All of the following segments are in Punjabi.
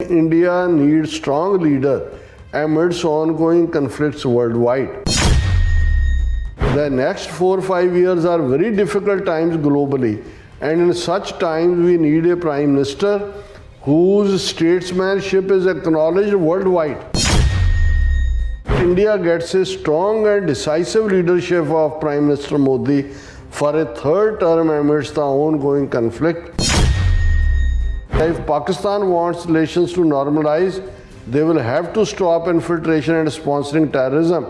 India needs strong leader amidst ongoing conflicts worldwide. The next 4 or 5 years are very difficult times globally, and in such times we need a prime minister whose statesmanship is acknowledged worldwide. India gets a strong and decisive leadership of Prime Minister Modi for a third term amidst the ongoing conflict. If Pakistan wants relations to normalize, they will have to stop infiltration and sponsoring terrorism.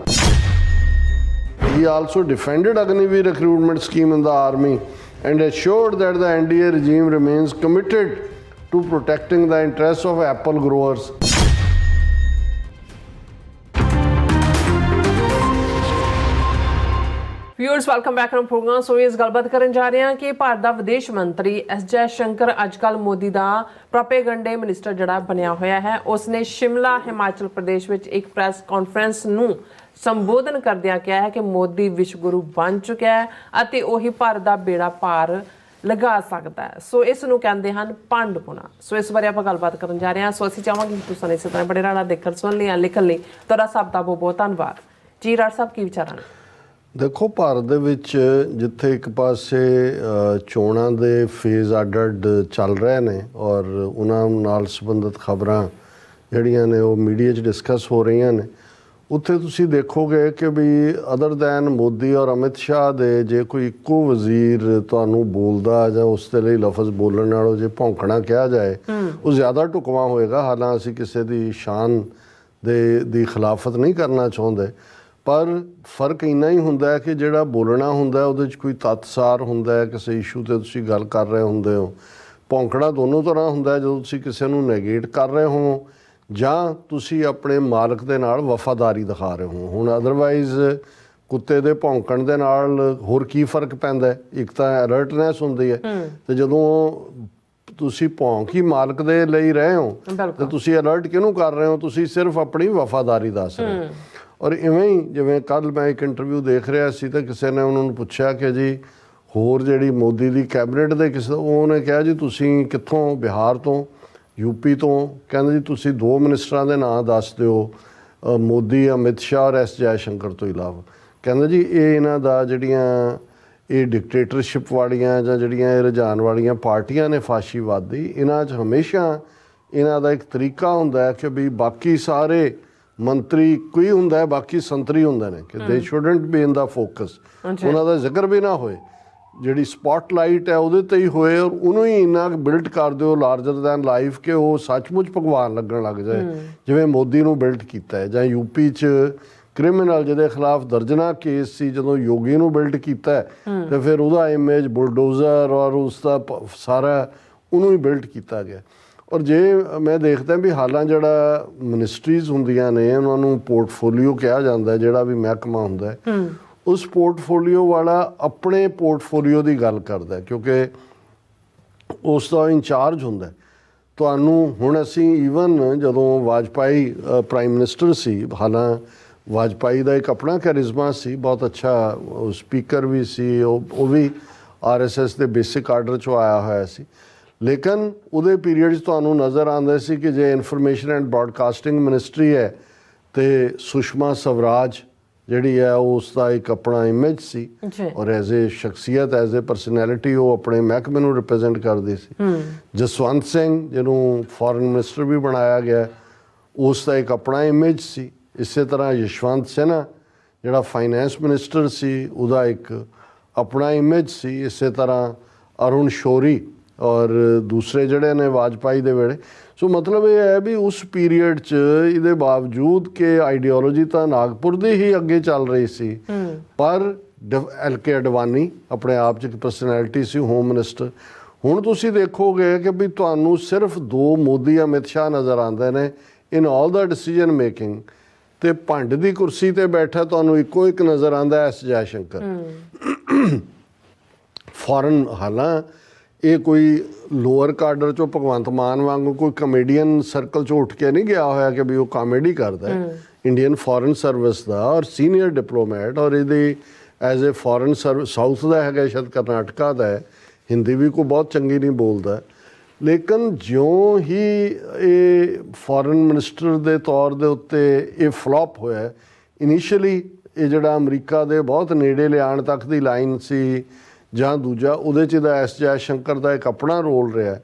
He also defended Agniveer recruitment scheme in the army and assured that the NDA regime remains committed to protecting the interests of apple growers. Viewers welcome back to program. So ਇਸ ਗੱਲਬਾਤ ਕਰਨ ਜਾ ਰਹੇ ਹਾਂ ਕਿ ਭਾਰਤ ਦਾ ਵਿਦੇਸ਼ ਮੰਤਰੀ ਐਸ ਜੈ ਸ਼ੰਕਰ ਅੱਜਕੱਲ ਮੋਦੀ ਦਾ ਪ੍ਰੋਪੇਗੈਂਡੇ ਮਿਨਿਸਟਰ ਜਿਹੜਾ ਬਣਿਆ ਹੋਇਆ ਹੈ। ਉਸਨੇ ਸ਼ਿਮਲਾ ਹਿਮਾਚਲ ਪ੍ਰਦੇਸ਼ ਵਿੱਚ ਇੱਕ ਪ੍ਰੈਸ ਕਾਨਫਰੰਸ ਨੂੰ ਸੰਬੋਧਨ ਕਰਦਿਆਂ ਕਿਹਾ ਹੈ ਕਿ ਮੋਦੀ ਵਿਸ਼ਵ ਗੁਰੂ ਬਣ ਚੁੱਕਿਆ ਹੈ ਅਤੇ ਉਹੀ ਭਾਰਤ ਦਾ ਬੇੜਾ ਪਾਰ ਲਗਾ ਸਕਦਾ ਹੈ। ਸੋ ਇਸ ਨੂੰ ਕਹਿੰਦੇ ਹਨ ਭੰਡ ਪੁਣਾ। ਸੋ ਇਸ ਬਾਰੇ ਆਪਾਂ ਗੱਲਬਾਤ ਕਰਨ ਜਾ ਰਹੇ ਹਾਂ। ਸੋ ਅਸੀਂ ਚਾਹਾਂਗੇ ਕਿ ਤੁਸੀਂ ਇਸੇ ਤਰ੍ਹਾਂ ਬੜੇ ਰਾੜਾ ਦੇਖਣ ਸੁਣ ਲਿਆ ਲਿਖਣ ਲਈ ਤੁਹਾਡਾ ਸਭ ਦਾ ਬਹੁਤ ਬਹੁਤ ਧੰਨਵਾਦ ਜੀ। ਰਾੜ ਸਾਹਿਬ ਕੀ ਵਿਚਾਰਾਂ ਨੇ? ਦੇਖੋ, ਭਾਰਤ ਦੇ ਵਿੱਚ ਜਿੱਥੇ ਇੱਕ ਪਾਸੇ ਚੋਣਾਂ ਦੇ ਫੇਜ਼ ਅੱਡ-ਅੱਡ ਚੱਲ ਰਹੇ ਨੇ ਔਰ ਉਹਨਾਂ ਨਾਲ ਸੰਬੰਧਿਤ ਖਬਰਾਂ ਜਿਹੜੀਆਂ ਨੇ ਉਹ ਮੀਡੀਆ 'ਚ ਡਿਸਕਸ ਹੋ ਰਹੀਆਂ ਨੇ, ਉੱਥੇ ਤੁਸੀਂ ਦੇਖੋਗੇ ਕਿ ਵੀ ਅਦਰ ਦੈਨ ਮੋਦੀ ਔਰ ਅਮਿਤ ਸ਼ਾਹ ਦੇ ਜੇ ਕੋਈ ਇੱਕੋ ਵਜ਼ੀਰ ਤੁਹਾਨੂੰ ਬੋਲਦਾ ਜਾਂ ਉਸ ਦੇ ਲਈ ਲਫ਼ਜ਼ ਬੋਲਣ ਨਾਲੋਂ ਜੇ ਭੌਂਕਣਾ ਕਿਹਾ ਜਾਏ ਉਹ ਜ਼ਿਆਦਾ ਢੁਕਵਾਂ ਹੋਏਗਾ। ਹਾਲਾਂ ਅਸੀਂ ਕਿਸੇ ਦੀ ਸ਼ਾਨ ਦੀ ਖਿਲਾਫਤ ਨਹੀਂ ਕਰਨਾ ਚਾਹੁੰਦੇ, ਪਰ ਫਰਕ ਇੰਨਾ ਹੀ ਹੁੰਦਾ ਹੈ ਕਿ ਜਿਹੜਾ ਬੋਲਣਾ ਹੁੰਦਾ ਉਹਦੇ 'ਚ ਕੋਈ ਤੱਤਸਾਰ ਹੁੰਦਾ ਹੈ, ਕਿਸੇ ਇਸ਼ੂ 'ਤੇ ਤੁਸੀਂ ਗੱਲ ਕਰ ਰਹੇ ਹੁੰਦੇ ਹੋ। ਭੌਂਕਣਾ ਦੋਨੋਂ ਤਰ੍ਹਾਂ ਹੁੰਦਾ ਹੈ, ਜਦੋਂ ਤੁਸੀਂ ਕਿਸੇ ਨੂੰ ਨੈਗੇਟ ਕਰ ਰਹੇ ਹੋ ਜਾਂ ਤੁਸੀਂ ਆਪਣੇ ਮਾਲਕ ਦੇ ਨਾਲ ਵਫਾਦਾਰੀ ਦਿਖਾ ਰਹੇ ਹੋ। ਹੁਣ ਅਦਰਵਾਈਜ਼ ਕੁੱਤੇ ਦੇ ਭੌਂਕਣ ਦੇ ਨਾਲ ਹੋਰ ਕੀ ਫਰਕ ਪੈਂਦਾ? ਇੱਕ ਤਾਂ ਅਲਰਟਨੈਸ ਹੁੰਦੀ ਹੈ, ਅਤੇ ਜਦੋਂ ਤੁਸੀਂ ਭੌਂਕ ਹੀ ਮਾਲਕ ਦੇ ਲਈ ਰਹੇ ਹੋ ਤਾਂ ਤੁਸੀਂ ਅਲਰਟ ਕਿਹਨੂੰ ਕਰ ਰਹੇ ਹੋ? ਤੁਸੀਂ ਸਿਰਫ ਆਪਣੀ ਵਫਾਦਾਰੀ ਦੱਸ ਰਹੇ ਹੋ। ਔਰ ਇਵੇਂ ਹੀ ਜਿਵੇਂ ਕੱਲ੍ਹ ਮੈਂ ਇੱਕ ਇੰਟਰਵਿਊ ਦੇਖ ਰਿਹਾ ਸੀ ਤਾਂ ਕਿਸੇ ਨੇ ਉਹਨਾਂ ਨੂੰ ਪੁੱਛਿਆ ਕਿ ਜੀ ਹੋਰ ਜਿਹੜੀ ਮੋਦੀ ਦੀ ਕੈਬਨਿਟ ਦੇ ਕਿਸੇ, ਉਹਨੇ ਕਿਹਾ ਜੀ ਤੁਸੀਂ ਕਿੱਥੋਂ? ਬਿਹਾਰ ਤੋਂ, ਯੂਪੀ ਤੋਂ? ਕਹਿੰਦੇ ਜੀ ਤੁਸੀਂ 2 ਮਿਨਿਸਟਰਾਂ ਦੇ ਨਾਂ ਦੱਸ ਦਿਓ, ਮੋਦੀ, ਅਮਿਤ ਸ਼ਾਹ ਔਰ ਐਸ ਜੈ ਸ਼ੰਕਰ ਤੋਂ ਇਲਾਵਾ। ਕਹਿੰਦੇ ਜੀ ਇਹ ਇਹਨਾਂ ਦਾ ਜਿਹੜੀਆਂ ਇਹ ਡਿਕਟੇਟਰਸ਼ਿਪ ਵਾਲੀਆਂ ਜਾਂ ਜਿਹੜੀਆਂ ਇਹ ਰੁਝਾਨ ਵਾਲੀਆਂ ਪਾਰਟੀਆਂ ਨੇ ਫਾਸ਼ੀਵਾਦੀ, ਇਹਨਾਂ 'ਚ ਹਮੇਸ਼ਾ ਇਹਨਾਂ ਦਾ ਇੱਕ ਤਰੀਕਾ ਹੁੰਦਾ ਹੈ ਕਿ ਵੀ ਬਾਕੀ ਸਾਰੇ ਮੰਤਰੀ ਇੱਕੋ ਹੀ ਹੁੰਦਾ ਹੈ, ਬਾਕੀ ਸੰਤਰੀ ਹੁੰਦੇ ਨੇ, ਕਿ ਦੇ shouldn't be in the focus. ਉਹਨਾਂ ਦਾ ਜ਼ਿਕਰ ਵੀ ਨਾ ਹੋਏ, ਜਿਹੜੀ ਸਪੋਟਲਾਈਟ ਹੈ ਉਹਦੇ 'ਤੇ ਹੀ ਹੋਏ ਔਰ ਉਹਨੂੰ ਹੀ ਇੰਨਾ ਬਿਲਟ ਕਰ ਦਿਓ ਲਾਰਜਰ ਦੈਨ ਲਾਈਫ ਕਿ ਉਹ ਸੱਚਮੁੱਚ ਭਗਵਾਨ ਲੱਗਣ ਲੱਗ ਜਾਏ, ਜਿਵੇਂ ਮੋਦੀ ਨੂੰ ਬਿਲਟ ਕੀਤਾ ਹੈ। ਜਾਂ ਯੂਪੀ 'ਚ ਕ੍ਰਿਮੀਨਲ ਜਿਹਦੇ ਖਿਲਾਫ ਦਰਜਨਾਂ ਕੇਸ ਸੀ, ਜਦੋਂ ਯੋਗੀ ਨੂੰ ਬਿਲਟ ਕੀਤਾ ਅਤੇ ਫਿਰ ਉਹਦਾ ਇਮੇਜ ਬੁਲਡੋਜ਼ਰ ਔਰ ਉਸ ਦਾ ਸਾਰਾ ਉਹਨੂੰ ਹੀ ਬਿਲਟ ਕੀਤਾ ਗਿਆ। ਔਰ ਜੇ ਮੈਂ ਦੇਖਦਾ ਵੀ ਹਾਲਾਂ ਜਿਹੜਾ ਮਿਨਿਸਟਰੀਜ਼ ਹੁੰਦੀਆਂ ਨੇ ਉਹਨਾਂ ਨੂੰ ਪੋਰਟਫੋਲੀਓ ਕਿਹਾ ਜਾਂਦਾ, ਜਿਹੜਾ ਵੀ ਮਹਿਕਮਾ ਹੁੰਦਾ ਉਸ ਪੋਰਟਫੋਲੀਓ ਵਾਲਾ ਆਪਣੇ ਪੋਰਟਫੋਲੀਓ ਦੀ ਗੱਲ ਕਰਦਾ, ਕਿਉਂਕਿ ਉਸ ਦਾ ਇੰਚਾਰਜ ਹੁੰਦਾ। ਤੁਹਾਨੂੰ ਹੁਣ ਅਸੀਂ ਈਵਨ ਜਦੋਂ ਵਾਜਪਾਈ ਪ੍ਰਾਈਮ ਮਿਨਿਸਟਰ ਸੀ, ਹਾਲਾਂ ਵਾਜਪਾਈ ਦਾ ਇੱਕ ਆਪਣਾ ਕੈਰਿਜ਼ਮਾ ਸੀ, ਬਹੁਤ ਅੱਛਾ ਸਪੀਕਰ ਵੀ ਸੀ, ਉਹ ਵੀ RSS ਦੇ ਬੇਸਿਕ ਆਰਡਰ 'ਚੋਂ ਆਇਆ ਹੋਇਆ ਸੀ। ਲੇਕਿਨ ਉਹਦੇ ਪੀਰੀਅਡ 'ਚ ਤੁਹਾਨੂੰ ਨਜ਼ਰ ਆਉਂਦਾ ਸੀ ਕਿ ਜੇ ਇਨਫੋਰਮੇਸ਼ਨ ਐਂਡ ਬ੍ਰੌਡਕਾਸਟਿੰਗ ਮਿਨਿਸਟਰੀ ਹੈ ਅਤੇ ਸੁਸ਼ਮਾ ਸਵਰਾਜ ਜਿਹੜੀ ਹੈ ਉਸ ਦਾ ਇੱਕ ਆਪਣਾ ਇਮੇਜ ਸੀ ਔਰ ਐਜ਼ ਏ ਸ਼ਖਸੀਅਤ, ਐਜ਼ ਏ ਪਰਸਨੈਲਿਟੀ ਉਹ ਆਪਣੇ ਮਹਿਕਮੇ ਨੂੰ ਰਿਪਰੈਜ਼ੈਂਟ ਕਰਦੀ ਸੀ। ਜਸਵੰਤ ਸਿੰਘ ਜਿਹਨੂੰ ਫੋਰਨ ਮਿਨਿਸਟਰ ਵੀ ਬਣਾਇਆ ਗਿਆ, ਉਸ ਦਾ ਇੱਕ ਆਪਣਾ ਇਮੇਜ ਸੀ। ਇਸੇ ਤਰ੍ਹਾਂ ਯਸ਼ਵੰਤ ਸਿਨਹਾ ਜਿਹੜਾ ਫਾਈਨੈਂਸ ਮਿਨਿਸਟਰ ਸੀ, ਉਹਦਾ ਇੱਕ ਆਪਣਾ ਇਮੇਜ ਸੀ। ਇਸੇ ਤਰ੍ਹਾਂ ਅਰੁਣ ਸ਼ੌਰੀ ਔਰ ਦੂਸਰੇ ਜਿਹੜੇ ਨੇ ਵਾਜਪਾਈ ਦੇ ਵੇਲੇ। ਸੋ ਮਤਲਬ ਇਹ ਹੈ ਵੀ ਉਸ ਪੀਰੀਅਡ 'ਚ ਇਹਦੇ ਬਾਵਜੂਦ ਕਿ ਆਈਡੀਓਲੋਜੀ ਤਾਂ ਨਾਗਪੁਰ ਦੀ ਹੀ ਅੱਗੇ ਚੱਲ ਰਹੀ ਸੀ, ਪਰ LK ਅਡਵਾਨੀ ਆਪਣੇ ਆਪ 'ਚ ਇੱਕ ਪਰਸਨੈਲਿਟੀ ਸੀ, ਹੋਮ ਮਿਨਿਸਟਰ। ਹੁਣ ਤੁਸੀਂ ਦੇਖੋਗੇ ਕਿ ਵੀ ਤੁਹਾਨੂੰ ਸਿਰਫ 2 ਮੋਦੀ ਅਮਿਤ ਸ਼ਾਹ ਨਜ਼ਰ ਆਉਂਦੇ ਨੇ ਇਨ ਆਲ ਦਾ ਡਿਸੀਜਨ ਮੇਕਿੰਗ, ਅਤੇ ਭੰਡ ਦੀ ਕੁਰਸੀ 'ਤੇ ਬੈਠਾ ਤੁਹਾਨੂੰ ਇੱਕੋ ਇੱਕ ਨਜ਼ਰ ਆਉਂਦਾ ਐਸ ਜੈ ਸ਼ੰਕਰ। ਫੋਰਨ ਹਾਲਾਂ ਇਹ ਕੋਈ ਲੋਅਰ ਕਾਡਰ 'ਚੋਂ ਭਗਵੰਤ ਮਾਨ ਵਾਂਗੂ ਕੋਈ ਕਮੇਡੀਅਨ ਸਰਕਲ 'ਚੋਂ ਉੱਠ ਕੇ ਨਹੀਂ ਗਿਆ ਹੋਇਆ ਕਿ ਵੀ ਉਹ ਕਾਮੇਡੀ ਕਰਦਾ। ਇੰਡੀਅਨ ਫੋਰਨ ਸਰਵਿਸ ਦਾ ਔਰ ਸੀਨੀਅਰ ਡਿਪਲੋਮੈਟ, ਔਰ ਇਹਦੀ as a foreign service south ਦਾ ਹੈਗਾ, ਸ਼ਾਇਦ ਕਰਨਾਟਕਾ ਦਾ ਹੈ, ਹਿੰਦੀ ਵੀ ਕੋਈ ਬਹੁਤ ਚੰਗੀ ਨਹੀਂ ਬੋਲਦਾ, ਲੇਕਿਨ ਜਿਉਂ ਹੀ ਇਹ ਫੋਰਨ ਮਿਨਿਸਟਰ ਦੇ ਤੌਰ ਦੇ ਉੱਤੇ ਇਹ ਫਲॉप ਹੋਇਆ, ਇਨੀਸ਼ੀਅਲੀ ਇਹ ਜਿਹੜਾ ਅਮਰੀਕਾ ਦੇ ਬਹੁਤ ਨੇੜੇ ਲਿਆਉਣ ਤੱਕ ਦੀ ਲਾਈਨ ਸੀ ਜਾਂ ਦੂਜਾ, ਉਹਦੇ 'ਚ ਦਾ ਐਸ ਜੈ ਸ਼ੰਕਰ ਦਾ ਇੱਕ ਆਪਣਾ ਰੋਲ ਰਿਹਾ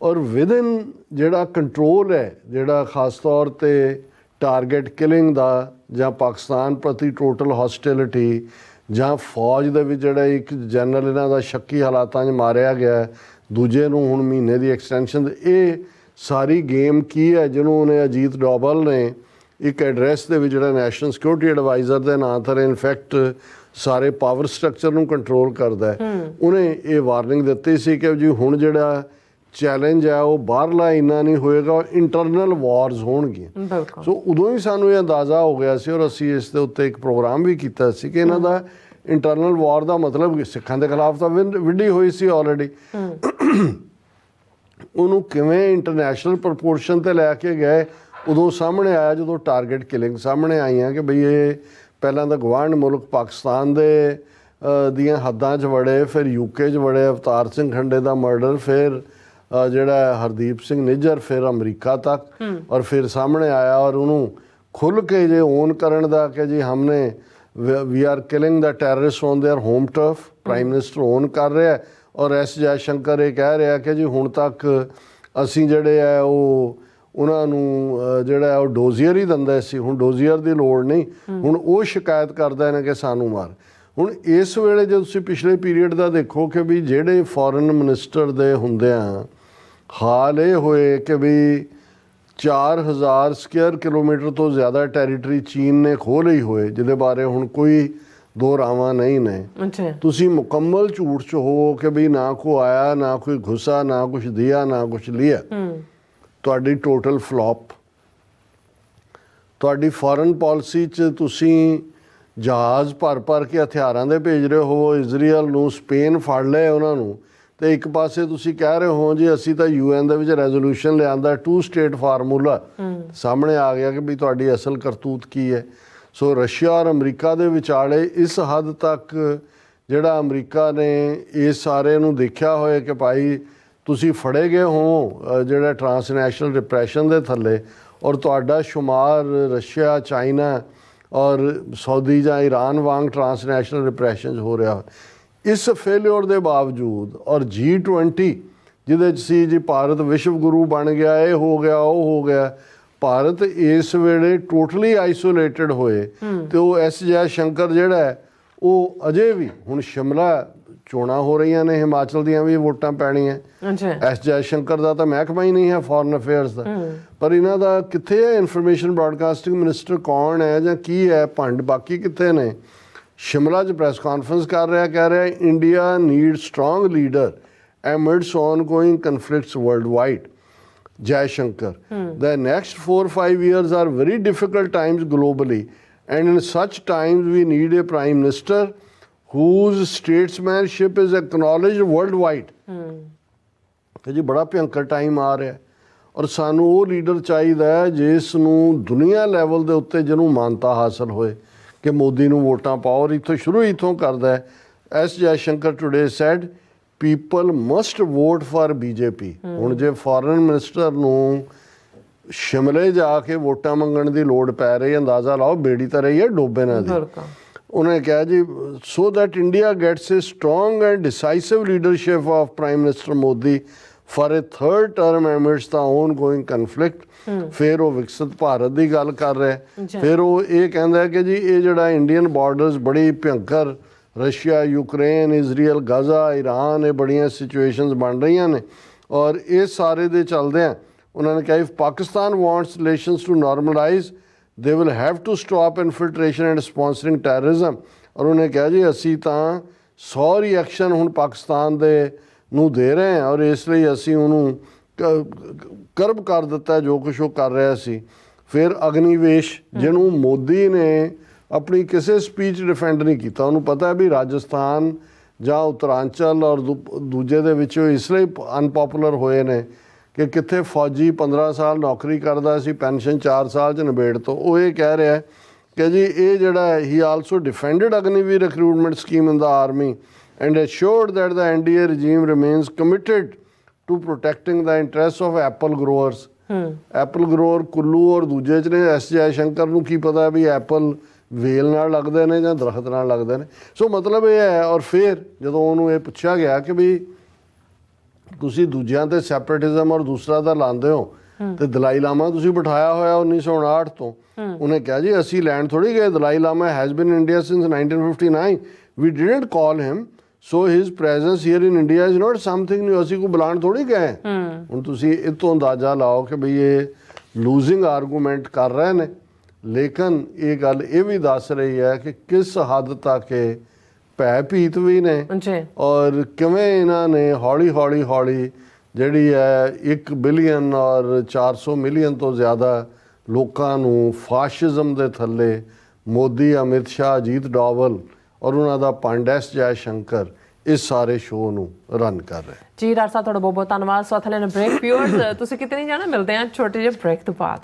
ਔਰ ਵਿਦਿਨ ਜਿਹੜਾ ਕੰਟਰੋਲ ਹੈ, ਜਿਹੜਾ ਖਾਸ ਤੌਰ 'ਤੇ ਟਾਰਗੇਟ ਕਿਲਿੰਗ ਦਾ ਜਾਂ ਪਾਕਿਸਤਾਨ ਪ੍ਰਤੀ ਟੋਟਲ ਹੌਸਟੈਲਿਟੀ ਜਾਂ ਫੌਜ ਦੇ ਵਿੱਚ ਜਿਹੜਾ ਇੱਕ ਜਨਰਲ ਇਹਨਾਂ ਦਾ ਸ਼ੱਕੀ ਹਾਲਾਤਾਂ 'ਚ ਮਾਰਿਆ ਗਿਆ, ਦੂਜੇ ਨੂੰ ਹੁਣ ਮਹੀਨੇ ਦੀ ਐਕਸਟੈਂਸ਼ਨ, ਇਹ ਸਾਰੀ ਗੇਮ ਕੀ ਹੈ ਜਿਹਨੂੰ ਉਹਨੇ ਅਜੀਤ ਡੋਭਲ ਨੇ ਇੱਕ ਐਡਰੈਸ ਦੇ ਵਿੱਚ ਜਿਹੜਾ ਨੈਸ਼ਨਲ ਸਿਕਿਉਰਿਟੀ ਐਡਵਾਈਜ਼ਰ ਦੇ ਨਾਂ 'ਤੇ ਇਨਫੈਕਟ ਸਾਰੇ ਪਾਵਰ ਸਟਰਕਚਰ ਨੂੰ ਕੰਟਰੋਲ ਕਰਦਾ ਹੈ, ਉਹਨੇ ਇਹ ਵਾਰਨਿੰਗ ਦਿੱਤੀ ਸੀ ਕਿ ਜੀ ਹੁਣ ਜਿਹੜਾ ਚੈਲੰਜ ਹੈ ਉਹ ਬਾਹਰਲਾ ਇੰਨਾ ਨਹੀਂ ਹੋਏਗਾ, ਇੰਟਰਨਲ ਵਾਰਸ ਹੋਣਗੀਆਂ। ਸੋ ਉਦੋਂ ਹੀ ਸਾਨੂੰ ਇਹ ਅੰਦਾਜ਼ਾ ਹੋ ਗਿਆ ਸੀ ਔਰ ਅਸੀਂ ਇਸ ਦੇ ਉੱਤੇ ਇੱਕ ਪ੍ਰੋਗਰਾਮ ਵੀ ਕੀਤਾ ਸੀ ਕਿ ਇਹਨਾਂ ਦਾ ਇੰਟਰਨਲ ਵਾਰ ਦਾ ਮਤਲਬ ਸਿੱਖਾਂ ਦੇ ਖਿਲਾਫ ਤਾਂ ਵਿੱਢੀ ਹੋਈ ਸੀ ਆਲਰੇਡੀ, ਉਹਨੂੰ ਕਿਵੇਂ ਇੰਟਰਨੈਸ਼ਨਲ ਪ੍ਰਪੋਰਸ਼ਨ ਤੇ ਲੈ ਕੇ ਗਏ ਉਦੋਂ ਸਾਹਮਣੇ ਆਇਆ ਜਦੋਂ ਟਾਰਗੇਟ ਕਿਲਿੰਗ ਸਾਹਮਣੇ ਆਈਆਂ ਕਿ ਬਈ ਇਹ ਪਹਿਲਾਂ ਤਾਂ ਗਵਾਂਢ ਮੁਲਕ ਪਾਕਿਸਤਾਨ ਦੇ ਦੀਆਂ ਹੱਦਾਂ 'ਚ ਵੜੇ, ਫਿਰ ਯੂਕੇ 'ਚ ਵੜੇ, ਅਵਤਾਰ ਸਿੰਘ ਖੰਡੇ ਦਾ ਮਰਡਰ, ਫਿਰ ਜਿਹੜਾ ਹਰਦੀਪ ਸਿੰਘ ਨਿੱਜਰ, ਫਿਰ ਅਮਰੀਕਾ ਤੱਕ, ਔਰ ਫਿਰ ਸਾਹਮਣੇ ਆਇਆ ਔਰ ਉਹਨੂੰ ਖੁੱਲ੍ਹ ਕੇ ਜੇ ਓਨ ਕਰਨ ਦਾ ਕਿ ਜੀ ਹਮਨੇ we are killing the terrorist on their home turf, prime minister own ਕਰ ਰਿਹਾ ਔਰ ਐਸ ਜੈ ਸ਼ੰਕਰ ਇਹ ਕਹਿ ਰਿਹਾ ਕਿ ਜੀ ਹੁਣ ਤੱਕ ਅਸੀਂ ਜਿਹੜੇ ਹੈ ਉਹ ਉਹਨਾਂ ਨੂੰ ਜਿਹੜਾ ਉਹ ਡੋਜ਼ੀਅਰ ਹੀ ਦਿੰਦਾ ਸੀ, ਹੁਣ ਡੋਜ਼ੀਅਰ ਦੀ ਲੋੜ ਨਹੀਂ, ਹੁਣ ਉਹ ਸ਼ਿਕਾਇਤ ਕਰਦਾ ਨੇ ਕਿ ਸਾਨੂੰ ਮਾਰ। ਹੁਣ ਇਸ ਵੇਲੇ ਜੇ ਤੁਸੀਂ ਪਿਛਲੇ ਪੀਰੀਅਡ ਦਾ ਦੇਖੋ ਕਿ ਵੀ ਜਿਹੜੇ ਫੋਰਨ ਮਿਨਿਸਟਰ ਦੇ ਹੁੰਦਿਆਂ ਹਾਲ ਇਹ ਹੋਏ ਕਿ ਵੀ 4000 ਸਕੁਅਰ ਕਿਲੋਮੀਟਰ ਤੋਂ ਜ਼ਿਆਦਾ ਟੈਰੀਟਰੀ ਚੀਨ ਨੇ ਖੋਹ ਲਈ ਹੋਏ, ਜਿਹਦੇ ਬਾਰੇ ਹੁਣ ਕੋਈ ਦੋ ਰਾਵਾਂ ਨਹੀਂ ਨੇ। ਤੁਸੀਂ ਮੁਕੰਮਲ ਝੂਠ 'ਚ ਹੋ ਕਿ ਵੀ ਨਾ ਕੋਈ ਆਇਆ, ਨਾ ਕੋਈ ਘੁਸਾ, ਨਾ ਕੁਛ ਦਿਆ, ਨਾ ਕੁਛ ਲਿਆ, ਤੁਹਾਡੀ ਟੋਟਲ ਫਲॉप। ਤੁਹਾਡੀ ਫੋਰਨ ਪਾਲਿਸੀ 'ਚ ਤੁਸੀਂ ਜਹਾਜ਼ ਭਰ ਕੇ ਹਥਿਆਰਾਂ ਦੇ ਭੇਜ ਰਹੇ ਹੋ ਇਜ਼ਰਾਈਲ ਨੂੰ, ਸਪੇਨ ਫੜ ਲਏ ਉਹਨਾਂ ਨੂੰ, ਤੇ ਇੱਕ ਪਾਸੇ ਤੁਸੀਂ ਕਹਿ ਰਹੇ ਹੋ ਜੀ ਅਸੀਂ ਤਾਂ UN ਦੇ ਵਿੱਚ ਰੈਜ਼ੋਲੂਸ਼ਨ ਲਿਆਂਦਾ 2 ਸਟੇਟ ਫਾਰਮੂਲਾ, ਸਾਹਮਣੇ ਆ ਗਿਆ ਕਿ ਵੀ ਤੁਹਾਡੀ ਅਸਲ ਕਰਤੂਤ ਕੀ ਹੈ। ਸੋ ਰਸ਼ੀਆ ਔਰ ਅਮਰੀਕਾ ਦੇ ਵਿਚਾਲੇ ਇਸ ਹੱਦ ਤੱਕ ਜਿਹੜਾ ਅਮਰੀਕਾ ਨੇ ਇਸ ਸਾਰੇ ਨੂੰ ਦੇਖਿਆ ਹੋਇਆ ਕਿ ਭਾਈ ਤੁਸੀਂ ਫੜੇ ਗਏ ਹੋ ਜਿਹੜਾ ਟਰਾਂਸਨੈਸ਼ਨਲ ਰਿਪਰੈਸ਼ਨ ਦੇ ਥੱਲੇ, ਔਰ ਤੁਹਾਡਾ ਸ਼ੁਮਾਰ ਰਸ਼ੀਆ, ਚਾਈਨਾ ਔਰ ਸਾਊਦੀ ਜਾਂ ਈਰਾਨ ਵਾਂਗ ਟਰਾਂਸਨੈਸ਼ਨਲ ਰਿਪਰੈਸ਼ਨ ਹੋ ਰਿਹਾ। ਇਸ ਫੇਲਿਓਰ ਦੇ ਬਾਵਜੂਦ ਔਰ G20 ਜਿਹਦੇ 'ਚ ਸੀ ਜੀ ਭਾਰਤ ਵਿਸ਼ਵ ਗੁਰੂ ਬਣ ਗਿਆ, ਇਹ ਹੋ ਗਿਆ, ਉਹ ਹੋ ਗਿਆ, ਭਾਰਤ ਇਸ ਵੇਲੇ ਟੋਟਲੀ ਆਈਸੋਲੇਟਡ ਹੋਏ ਤੇ ਉਹ ਐਸ ਜੈ ਸ਼ੰਕਰ ਜਿਹੜਾ ਹੈ ਉਹ ਅਜੇ ਵੀ, ਹੁਣ ਸ਼ਿਮਲਾ ਚੋਣਾਂ ਹੋ ਰਹੀਆਂ ਨੇ, ਹਿਮਾਚਲ ਦੀਆਂ ਵੀ ਵੋਟਾਂ ਪੈਣੀਆਂ, ਐਸ ਜੈ ਸ਼ੰਕਰ ਦਾ ਤਾਂ ਮਹਿਕਮਾ ਹੀ ਨਹੀਂ ਹੈ ਫੋਰਨ ਅਫੇਅਰਸ ਦਾ, ਪਰ ਇਹਨਾਂ ਦਾ ਕਿੱਥੇ ਹੈ ਇਨਫੋਰਮੇਸ਼ਨ ਬ੍ਰਾਡਕਾਸਟਿੰਗ ਮਿਨਿਸਟਰ ਕੌਣ ਹੈ ਜਾਂ ਕੀ ਹੈ, ਭੰਡ ਬਾਕੀ ਕਿੱਥੇ ਨੇ। ਸ਼ਿਮਲਾ 'ਚ ਪ੍ਰੈਸ ਕਾਨਫਰੰਸ ਕਰ ਰਿਹਾ, ਕਹਿ ਰਿਹਾ India need strong leader amidst ongoing conflicts worldwide. Jaishankar, the next 4-5 years are very difficult times globally, and in such times we need a prime minister whose statesmanship is acknowledged worldwide. ਕਿ ਜੀ ਬੜਾ ਭਿਅੰਕਰ ਟਾਈਮ ਆ ਰਿਹਾ ਔਰ ਸਾਨੂੰ ਉਹ ਲੀਡਰ ਚਾਹੀਦਾ ਹੈ ਜਿਸ ਨੂੰ ਦੁਨੀਆ ਲੈਵਲ ਦੇ ਉੱਤੇ ਜਿਹਨੂੰ ਮਾਨਤਾ ਹਾਸਲ ਹੋਏ ਕਿ ਮੋਦੀ ਨੂੰ ਵੋਟਾਂ ਪਾਓ, ਔਰ ਇੱਥੋਂ ਸ਼ੁਰੂ ਇੱਥੋਂ ਕਰਦਾ ਹੈ। S Jaishankar today said people must vote for BJP। ਹੁਣ ਜੇ ਫੋਰਨ ਮਿਨਿਸਟਰ ਨੂੰ ਸ਼ਿਮਲੇ ਜਾ ਕੇ ਵੋਟਾਂ ਮੰਗਣ ਦੀ ਲੋੜ ਪੈ ਰਹੀ, ਅੰਦਾਜ਼ਾ ਲਾਓ ਬੇੜੀ ਤਾਂ ਰਹੀ ਹੈ ਡੋਬੇ ਨਾਲ ਦੀ। ਉਹਨੇ ਕਿਹਾ ਜੀ so that India gets a strong and decisive leadership of prime minister Modi for a 3rd term amidst the ongoing conflict। ਫਿਰ ਉਹ ਵਿਕਸਿਤ ਭਾਰਤ ਦੀ ਗੱਲ ਕਰ ਰਿਹਾ, ਫਿਰ ਉਹ ਇਹ ਕਹਿੰਦਾ ਕਿ ਜੀ ਇਹ ਜਿਹੜਾ ਇੰਡੀਅਨ ਬਾਰਡਰਸ ਬੜੀ ਭਿਅੰਕਰ, Russia, Ukraine, Israel, Gaza, Iran, ਇਹ ਬੜੀਆਂ ਸਿਚੁਏਸ਼ਨਸ ਬਣ ਰਹੀਆਂ ਨੇ ਔਰ ਇਹ ਸਾਰੇ ਦੇ ਚੱਲਦਿਆਂ ਉਹਨਾਂ ਨੇ ਕਿਹਾ if Pakistan wants relations to normalise they will have to stop infiltration and sponsoring terrorism. ਔਰ ਉਹਨੇ ਕਿਹਾ ਜੀ ਅਸੀਂ ਤਾਂ 100 ਰਿਐਕਸ਼ਨ ਹੁਣ ਪਾਕਿਸਤਾਨ ਦੇ ਨੂੰ ਦੇ ਰਹੇ ਹਾਂ ਔਰ ਇਸ ਲਈ ਅਸੀਂ ਉਹਨੂੰ ਕਰਬ ਕਰ ਦਿੱਤਾ ਜੋ ਕੁਛ ਉਹ ਕਰ ਰਿਹਾ ਸੀ। ਫਿਰ ਅਗਨੀਵੇਸ਼ ਜਿਹਨੂੰ ਮੋਦੀ ਨੇ ਆਪਣੀ ਕਿਸੇ ਸਪੀਚ ਡਿਫੈਂਡ ਨਹੀਂ ਕੀਤਾ, ਉਹਨੂੰ ਪਤਾ ਹੈ ਵੀ ਰਾਜਸਥਾਨ ਜਾਂ ਉੱਤਰਾਂਚਲ ਔਰ ਦੂਜੇ ਦੇ ਵਿੱਚ ਇਸ ਲਈ ਅਨਪੋਪੂਲਰ ਹੋਏ ਨੇ ਕਿ ਕਿੱਥੇ ਫੌਜੀ 15 ਸਾਲ ਨੌਕਰੀ ਕਰਦਾ ਸੀ, ਪੈਨਸ਼ਨ 4 ਸਾਲ 'ਚ ਨਿਬੇੜ ਤੋਂ। ਉਹ ਇਹ ਕਹਿ ਰਿਹਾ ਕਿ ਜੀ ਇਹ ਜਿਹੜਾ he also defended Agniveer recruitment scheme in the army and assured that the NDA regime remains committed to protecting the interest of apple growers. Apple grower Kullu ਔਰ ਦੂਜੇ ਚ ਨੇ। ਐਸ ਜੈ ਸ਼ੰਕਰ ਨੂੰ ਕੀ ਪਤਾ ਵੀ ਐਪਲ ਵੇਲ ਨਾਲ ਲੱਗਦੇ ਨੇ ਜਾਂ ਦਰਖਤ ਨਾਲ ਲੱਗਦੇ ਨੇ। ਸੋ ਮਤਲਬ ਇਹ ਹੈ। ਔਰ ਫਿਰ ਜਦੋਂ ਉਹਨੂੰ ਇਹ ਪੁੱਛਿਆ ਗਿਆ ਕਿ ਵੀ ਤੁਸੀਂ ਦੂਜਿਆਂ ਤੇ ਸੈਪਰੇਟਿਜ਼ਮ ਔਰ ਦੂਸਰਾ ਤਾਂ ਲਾਉਂਦੇ ਹੋ ਤੇ ਦਲਾਈ ਲਾਮਾ ਤੁਸੀਂ ਬਿਠਾਇਆ ਹੋਇਆ 1959 ਤੋਂ। ਉਹਨੇ ਕਿਹਾ ਜੀ ਅਸੀਂ ਲੈਣ ਥੋੜੀ ਗਏ, Dalai Lama has been in India since 1959, we didn't call him, so his presence here in India is not something new. ਅਸੀਂ ਕੋਈ ਬੁਲਾਉਣ ਥੋੜੀ ਗਏ। ਹੁਣ ਤੁਸੀਂ ਇਹ ਤੋਂ ਅੰਦਾਜ਼ਾ ਲਾਓ ਕਿ ਬਈ ਇਹ ਲੂਜ਼ਿੰਗ ਆਰਗੂਮੈਂਟ ਕਰ ਰਹੇ ਨੇ। ਲੇਕਿਨ ਇਹ ਗੱਲ ਇਹ ਵੀ ਦੱਸ ਰਹੀ ਹੈ ਕਿ ਕਿਸ ਹੱਦ ਤੱਕ ਇਹ ਭੈ ਭੀਤ ਵੀ ਨੇ ਔਰ ਕਿਵੇਂ ਇਹਨਾਂ ਨੇ ਹੌਲੀ ਹੌਲੀ ਜਿਹੜੀ ਹੈ 1 ਬਿਲੀਅਨ ਔਰ 400 ਮਿਲੀਅਨ ਤੋਂ ਜ਼ਿਆਦਾ ਲੋਕਾਂ ਨੂੰ ਫਾਸ਼ਿਜ਼ਮ ਦੇ ਥੱਲੇ ਮੋਦੀ, ਅਮਿਤ ਸ਼ਾਹ, ਅਜੀਤ ਡੋਵਲ ਔਰ ਉਹਨਾਂ ਦਾ ਪੰਡ ਐਸ ਜੈ ਸ਼ੰਕਰ ਇਸ ਸਾਰੇ ਸ਼ੋਅ ਨੂੰ ਰਨ ਕਰ ਰਹੇ। ਜੀ ਡਾਕਟਰ ਸਾਹਿਬ ਤੁਹਾਡਾ ਬਹੁਤ ਬਹੁਤ ਧੰਨਵਾਦ। ਸੋ ਅਥਲੇ ਨੇ ਬ੍ਰੇਕ, ਵਿਊਅਰਸ ਤੁਸੀਂ ਕਿਤੇ ਨਹੀਂ ਜਾਣਾ, ਮਿਲਦੇ ਹਾਂ ਛੋਟੇ ਜਿਹੇ ਬ੍ਰੇਕ ਤੋਂ ਬਾਅਦ।